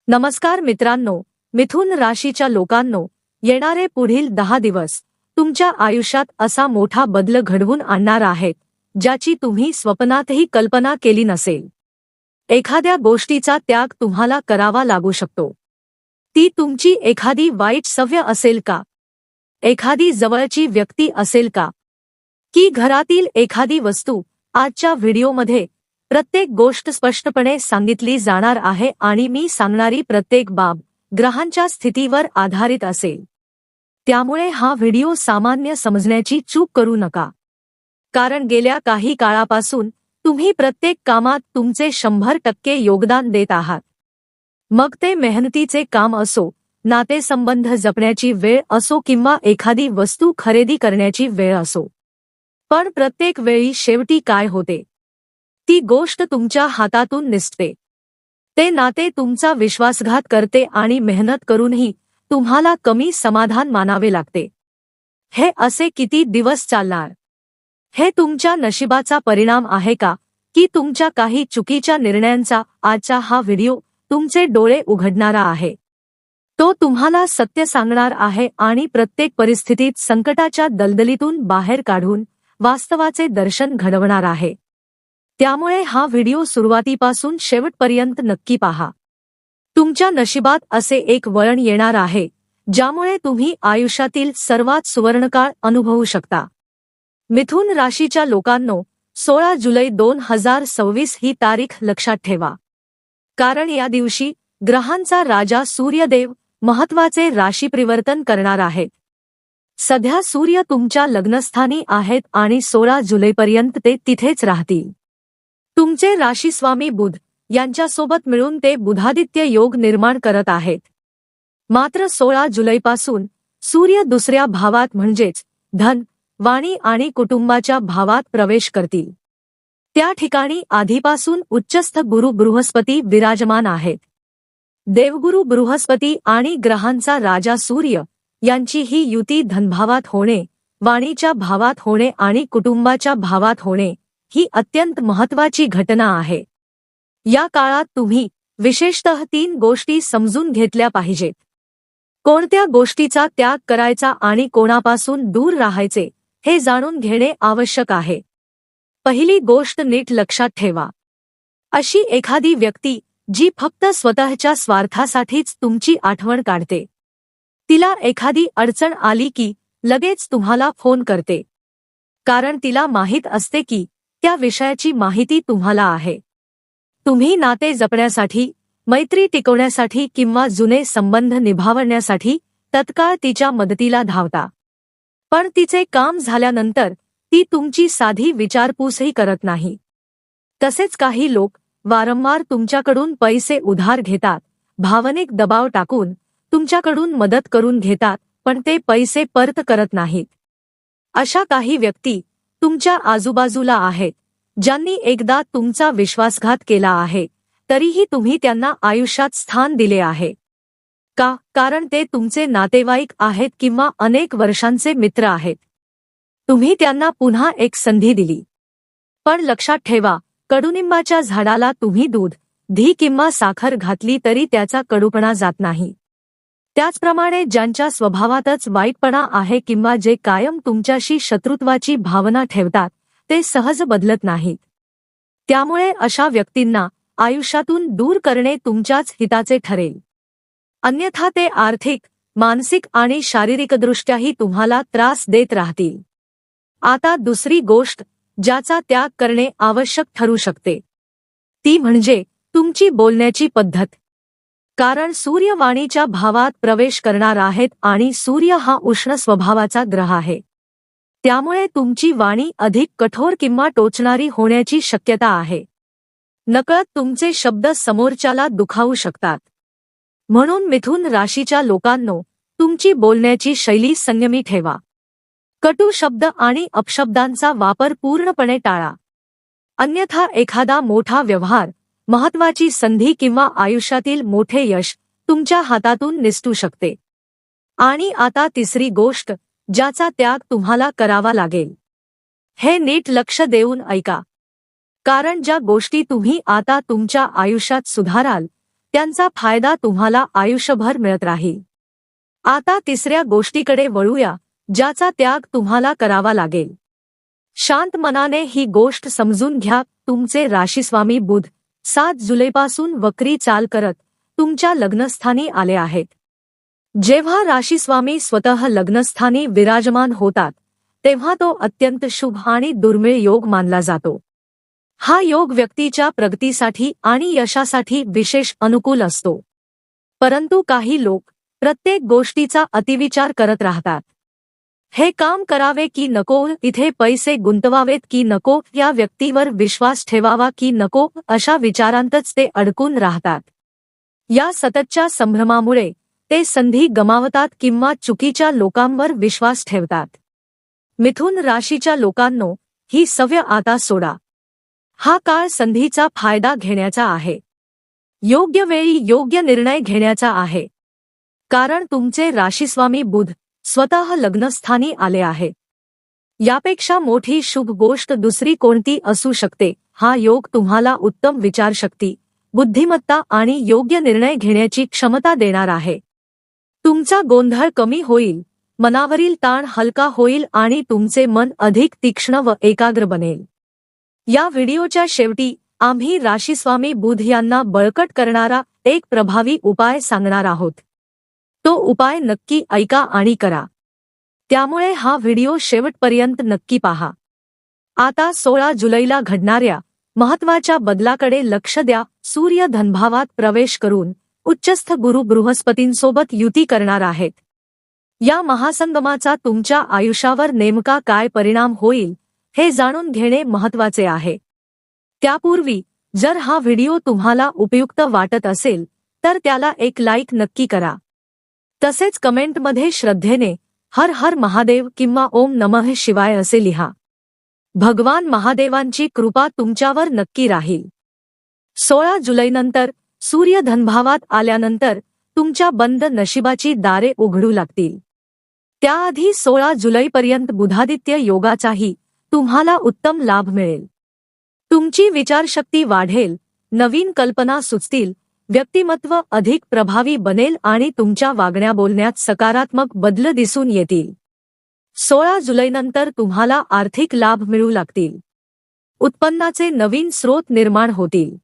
नमस्कार मित्रांनो, मिथुन राशीच्या लोकांनो, येणारे पुढील 10 दिवस तुमच्या आयुष्यात असा मोठा बदल घडवून आणणार आहेत ज्याची तुम्ही स्वप्नातही कल्पना केली नसेल। एखाद्या गोष्टीचा त्याग तुम्हाला करावा लागू शकतो। ती तुमची एखादी वाईट सवय असेल का? एखादी जवळची व्यक्ती असेल का? की घरातील एखादी वस्तू? आजच्या व्हिडिओमध्ये प्रत्येक गोष्ट स्पष्टपणे सांगितली जाणार आहे आणि मी सांगणारी प्रत्येक बाब ग्रहांच्या स्थितीवर आधारित असेल। त्यामुळे हा व्हिडिओ सामान्य समजण्याची चूक करू नका, कारण गेल्या काही काळापासून तुम्ही प्रत्येक कामात तुमचे 100% योगदान देत आहात। मग ते मेहनतीचे काम असो, नातेसंबंध जपण्याची वेळ असो किंवा एखादी वस्तू खरेदी करण्याची वेळ असो, पण प्रत्येक वेळी शेवटी काय होते? ती गोष्ट तुमच्या हातातून निसटते। ते नाते तुमचा विश्वासघात करते आणि मेहनत करूनही तुम्हाला कमी समाधान मानावे लागते। हे असे किती दिवस चालणार? हे तुमच्या नशिबाचा परिणाम आहे का, की तुमच्या काही चुकीच्या निर्णयांचा? आजचा हा व्हिडिओ तुमचे डोळे उघडणारा आहे। तो तुम्हाला सत्य सांगणार आहे आणि प्रत्येक परिस्थितीत संकटाच्या दलदलीतून बाहेर काढून वास्तवाचे दर्शन घडवणार आहे। त्यामुळे हा व्हिडिओ सुरुवातीपासून शेवटपर्यंत नक्की पहा। तुमच्या नशिबात असे एक वळण येणार आहे ज्यामुळे तुम्ही आयुष्यातील सर्वात सुवर्णकाळ अनुभवू शकता। मिथुन राशीच्या लोकांनो, 16 जुलै 2026 ही तारीख लक्षात ठेवा, कारण या दिवशी ग्रहांचा राजा सूर्यदेव महत्त्वाचे राशी परिवर्तन करणार आहेत। सध्या सूर्य तुमच्या लग्नस्थानी आहेत आणि 16 जुलैपर्यंत ते तिथेच राहतील। तुमचे राशीस्वामी बुध यांच्यासोबत मिळून ते बुधादित्य योग निर्माण करत आहेत। मात्र 16 जुलैपासून सूर्य दुसऱ्या भावात म्हणजेच धन, वाणी आणि कुटुंबाच्या भावात प्रवेश करतील। त्या ठिकाणी आधीपासून उच्चस्थ गुरु बृहस्पती विराजमान आहेत। देवगुरु बृहस्पती आणि ग्रहांचा राजा सूर्य यांची ही युती धनभावात होणे, वाणीच्या भावात होणे आणि कुटुंबाच्या भावात होणे ही अत्यंत महत्त्वाची घटना आहे। या काळात तुम्ही विशेषतः 3 गोष्टी समजून घेतल्या पाहिजेत। कोणत्या गोष्टीचा त्याग करायचा आणि कोणापासून दूर राहायचे हे जाणून घेणे आवश्यक आहे। पहिली गोष्ट नीट लक्षात ठेवा, अशी एखादी व्यक्ती जी फक्त स्वतःच्या स्वार्थासाठीच तुमची आठवण काढते, तिला एखादी अडचण आली की लगेच तुम्हाला फोन करते, कारण तिला माहीत असते की त्या विषयाची माहिती तुम्हाला आहे। तुम्ही नाते जपण्यासाठी, मैत्री टिकवण्यासाठी किंवा जुने संबंध निभावण्यासाठी तत्काळ तिच्या मदतीला धावता, पण तिचे काम झाल्यानंतर ती तुमची साधी विचारपूसही करत नाही। तसेच काही लोक वारंवार तुमच्याकडून पैसे उधार घेतात, भावनिक दबाव टाकून तुमच्याकडून मदत करून घेतात, पण ते पैसे परत करत नाहीत। अशा काही व्यक्ती तुमच्या आजूबाजूला आहेत ज्यांनी एकदा तुमचा विश्वासघात केला आहे, तरीही तुम्ही त्यांना आयुष्यात स्थान दिले आहे। का? कारण ते तुमचे नातेवाईक आहेत किंवा अनेक वर्षांचे मित्र आहेत। तुम्ही त्यांना पुन्हा एक संधी दिली, पण लक्षात ठेवा, कडुनिंबाच्या झाडाला तुम्ही दूध, धी किंवा साखर घातली तरी त्याचा कडूपणा जात नाही। त्याचप्रमाणे ज्यांच्या स्वभावातच वाईटपणा आहे किंवा जे कायम तुमच्याशी शत्रुत्वाची भावना ठेवतात, ते सहज बदलत नाहीत। त्यामुळे अशा व्यक्तींना आयुष्यातून दूर करणे तुमच्याच हिताचे ठरेल, अन्यथा ते आर्थिक, मानसिक आणि शारीरिकदृष्ट्याही तुम्हाला त्रास देत राहतील। आता दुसरी गोष्ट ज्याचा त्याग करणे आवश्यक ठरू शकते, ती म्हणजे तुमची बोलण्याची पद्धत। कारण सूर्य वाणीच्या भावात प्रवेश करणार आहेत आणि सूर्य हा उष्ण स्वभावाचा ग्रह आहे। त्यामुळे तुमची वाणी अधिक कठोर किंवा टोचणारी होण्याची शक्यता आहे। नकळत तुमचे शब्द समोरच्याला दुखावू शकतात। म्हणून मिथुन राशीच्या लोकांनो, तुमची बोलण्याची शैली संयमी ठेवा। कटू शब्द आणि अपशब्दांचा वापर पूर्णपणे टाळा, अन्यथा एखादा मोठा व्यवहार, महत्त्वाची संधी किंवा आयुष्यातील मोठे यश तुमच्या हातातून निसटू शकते। आणि आता तिसरी गोष्ट ज्याचा त्याग तुम्हाला करावा लागेल, हे नीट लक्ष देऊन ऐका, कारण ज्या गोष्टी तुम्ही आता तुमच्या आयुष्यात सुधाराल त्यांचा फायदा तुम्हाला आयुष्यभर मिळत राहील. आता तिसऱ्या गोष्टीकडे वळूया, ज्याचा त्याग तुम्हाला करावा लागेल. शांत मनाने ही गोष्ट समजून घ्या. तुमचे राशीस्वामी बुध 7 जुलैपासून वक्री चाल करत तुमच्या लग्नस्थानी आले आहेत. जेव्हा राशीस्वामी स्वतः लग्नस्थानी विराजमान होतात तेव्हा तो अत्यंत शुभ आणि दुर्मिळ योग मानला जातो. हा योग व्यक्तीच्या प्रगतीसाठी आणि यशासाठी विशेष अनुकूल असतो. परंतु काही लोक प्रत्येक गोष्टीचा अतिविचार करत राहतात. हे काम करावे की नको, इथे पैसे गुंतवावेत की नको, या व्यक्तीवर विश्वास ठेवावा की नको, अशा विचारांतच ते अडकून राहतात. या सततच्या संभ्रमामुळे ते संधी गमावतात किंवा चुकीच्या लोकांवर विश्वास ठेवतात. मिथुन राशीच्या लोकांनो, ही सवय आता सोडा. हा काळ संधीचा फायदा घेण्याचा आहे. योग्य वेळी योग्य निर्णय घेण्याचा आहे. कारण तुमचे राशीस्वामी बुध स्वतः लग्नस्थानी आले आहे. यापेक्षा मोठी शुभ गोष्ट दुसरी कोणती असू शकते. हा योग तुम्हाला उत्तम विचारशक्ती, बुद्धिमत्ता आणि योग्य निर्णय घेण्याची क्षमता देणार आहे. तुमचा गोंधळ कमी होईल, मनावरील ताण हलका होईल आणि तुमचे मन अधिक तीक्ष्ण व एकाग्र बनेल. या व्हिडिओच्या शेवटी आम्ही राशीस्वामी बुध यांना बळकट करणारा एक प्रभावी उपाय सांगणार आहोत. तो उपाय नक्की ऐका आणि करा. त्यामुळे हा व्हिडिओ शेवटपर्यंत नक्की पहा. आता 16 जुलैला घडणाऱ्या महत्त्वाच्या बदलाकडे लक्ष द्या. सूर्य धनभावात प्रवेश करून उच्चस्थ गुरु बृहस्पतींसोबत युती करणार आहेत. या महासंगमाचा तुमच्या आयुष्यावर नेमका काय परिणाम होईल हे जाणून घेणे महत्त्वाचे आहे. त्यापूर्वी जर हा व्हिडिओ तुम्हाला उपयुक्त वाटत असेल तर त्याला एक लाईक नक्की करा. तसेच कमेंटमध्ये श्रद्धेने हर हर महादेव किंवा ओम नमः शिवाय असे लिहा. भगवान महादेवांची कृपा तुमच्यावर नक्की राहील. 16 जुलैनंतर सूर्य धनभावात आल्यानंतर तुमच्या बंद नशिबाची दारे उघडू लागतील. त्याआधी 16 जुलैपर्यंत बुधादित्य योगाचाही तुम्हाला उत्तम लाभ मिळेल. तुमची विचारशक्ती वाढेल, नवीन कल्पना सुचतील, व्यक्तिमत्व अधिक प्रभावी बनेल आणि तुमच्या वागण्या बोलण्यात सकारात्मक बदल दिसून येतील. 16 जुलैनंतर तुम्हाला आर्थिक लाभ मिळू लागतील. उत्पन्नाचे नवीन स्रोत निर्माण होतील.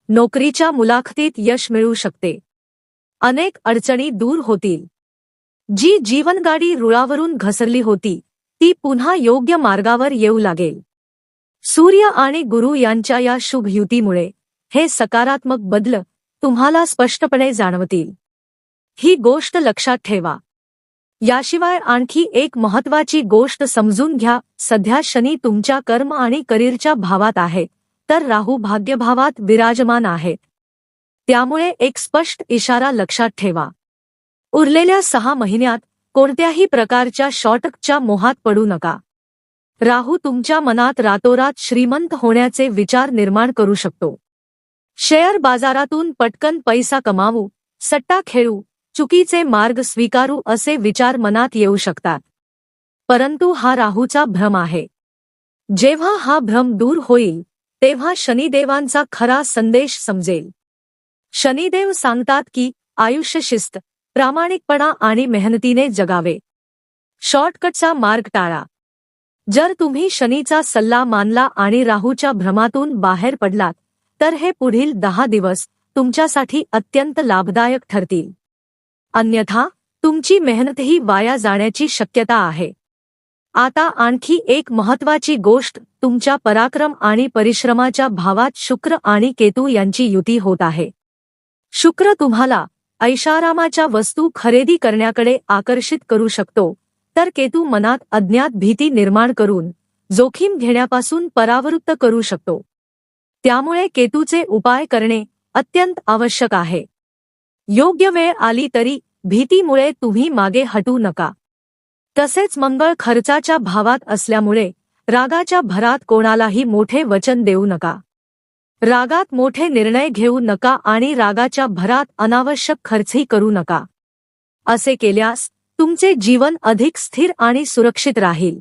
नोकरीच्या मुलाखतीत यश मिळू शकते. अनेक अडचणी दूर होतील. जी जीवनगाडी रुळावरून घसरली होती ती पुन्हा योग्य मार्गावर येऊ लागेल. सूर्य आणि गुरु यांच्या या शुभ युतीमुळे हे सकारात्मक बदल तुम्हाला स्पष्टपणे जाणवतील. ही गोष्ट लक्षात ठेवा. याशिवाय आणखी एक महत्त्वाची गोष्ट समजून घ्या. सध्या शनी तुमच्या कर्म आणि करिअरच्या भावात आहेत, तर राहू भाग्यभावात विराजमान आहेत. त्यामुळे एक स्पष्ट इशारा लक्षात ठेवा. उरलेल्या 6 महिन्यात कोणत्याही प्रकारच्या शॉर्टकटच्या मोहात पडू नका. राहू तुमच्या मनात रातोरात श्रीमंत होण्याचे विचार निर्माण करू शकतो. शेअर बाजारातून पटकन पैसा कमावू, सट्टा खेळू, चुकीचे मार्ग स्वीकारू असे विचार मनात येऊ शकतात. परंतु हा राहूचा भ्रम आहे. जेव्हा हा भ्रम दूर होईल तेव्हा शनिदेवांचा खरा संदेश समजेल. शनिदेव सांगतात की आयुष्य शिस्त, प्रामाणिकपणा आणि मेहनतीने जगावे. शॉर्टकटचा मार्ग टाळा. जर तुम्ही शनीचा सल्ला मानला आणि राहूच्या भ्रमातून बाहेर पडलात तर हे पुढील 10 दिवस तुमच्यासाठी अत्यंत लाभदायक ठरतील. अन्यथा तुमची मेहनतही वाया जाण्याची शक्यता आहे. आता आणखी एक महत्त्वाची गोष्ट, तुमच्या पराक्रम आणि परिश्रमाच्या भावात शुक्र आणि केतू यांची युती होत आहे. शुक्र तुम्हाला ऐशारामाच्या वस्तू खरेदी करण्याकडे आकर्षित करू शकतो, तर केतू मनात अज्ञात भीती निर्माण करून जोखीम घेण्यापासून परावृत्त करू शकतो. त्यामुळे केतूचे उपाय करणे अत्यंत आवश्यक आहे. योग्य वेळ आली तरी भीतीमुळे तुम्ही मागे हटू नका. तसेच मंगळ खर्चाच्या भावात असल्यामुळे रागाच्या भरात कोणालाही मोठे वचन देऊ नका. रागात मोठे निर्णय घेऊ नका आणि रागाच्या भरात अनावश्यक खर्चही करू नका. असे केल्यास तुमचे जीवन अधिक स्थिर आणि सुरक्षित राहील.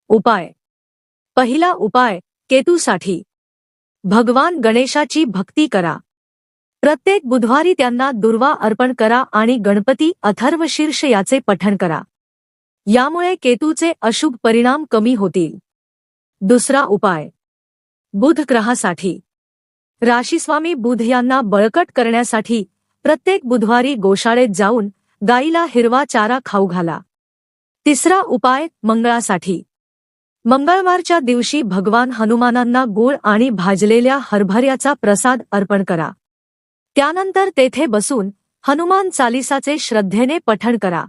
उपाय. पहिला उपाय, केतूसाठी भगवान गणेशाची भक्ती करा. प्रत्येक बुधवारी त्यांना दुर्वा अर्पण करा आणि गणपती अथर्वशीर्ष याचे पठण करा. यामुळे केतूचे अशुभ परिणाम कमी होतील. दुसरा उपाय. बुध ग्रहासाठी. राशीस्वामी बुध यांना बळकट करण्यासाठी प्रत्येक बुधवारी गोशाळेत जाऊन गाईला हिरवा चारा खाऊ घाला. तिसरा उपाय मंगळासाठी. मंगळवारच्या दिवशी भगवान हनुमानांना गूळ आणि भाजलेल्या हरभऱ्याचा प्रसाद अर्पण करा. त्यानंतर तेथे बसून हनुमान चालीसाचे श्रद्धेने पठण करा.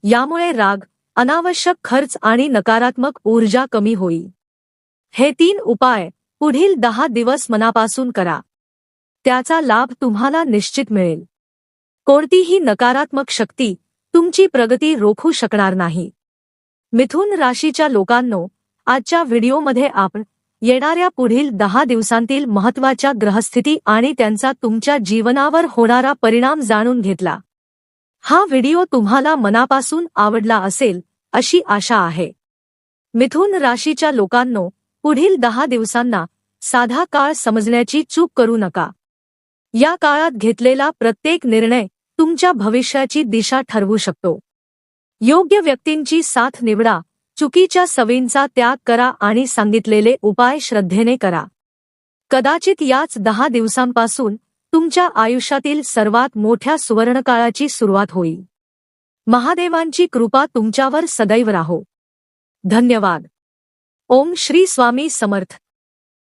यामुळे राग, अनावश्यक खर्च आणि नकारात्मक ऊर्जा कमी होईल. हे 3 उपाय पुढील 10 दिवस मनापासून करा. त्याचा लाभ तुम्हाला निश्चित मिळेल. कोणतीही नकारात्मक शक्ती तुमची प्रगती रोखू शकणार नाही. मिथुन राशीच्या लोकांनो, आजच्या व्हिडिओमध्ये आपण येणाऱ्या पुढील 10 दिवसांतील महत्त्वाच्या ग्रहस्थिती आणि त्यांचा तुमच्या जीवनावर होणारा परिणाम जाणून घेतला. हा व्हिडिओ तुम्हाला मनापासून आवडला असेल अशी आशा आहे. मिथुन राशीच्या लोकांनो, पुढील 10 दिवसांना साधा काळ समजण्याची चूक करू नका. या काळात घेतलेला प्रत्येक निर्णय तुमच्या भविष्याची दिशा ठरवू शकतो. योग्य व्यक्तींची साथ निवडा, चुकीच्या सवयींचा त्याग करा आणि सांगितलेले उपाय श्रद्धेने करा. कदाचित याच 10 दिवसांपासून तुमच्या आयुष्यातील सर्वात मोठ्या सुवर्णकाळाची सुरुवात होईल. महादेवांची कृपा तुमच्यावर सदैव राहो. धन्यवाद. ओम श्री स्वामी समर्थ.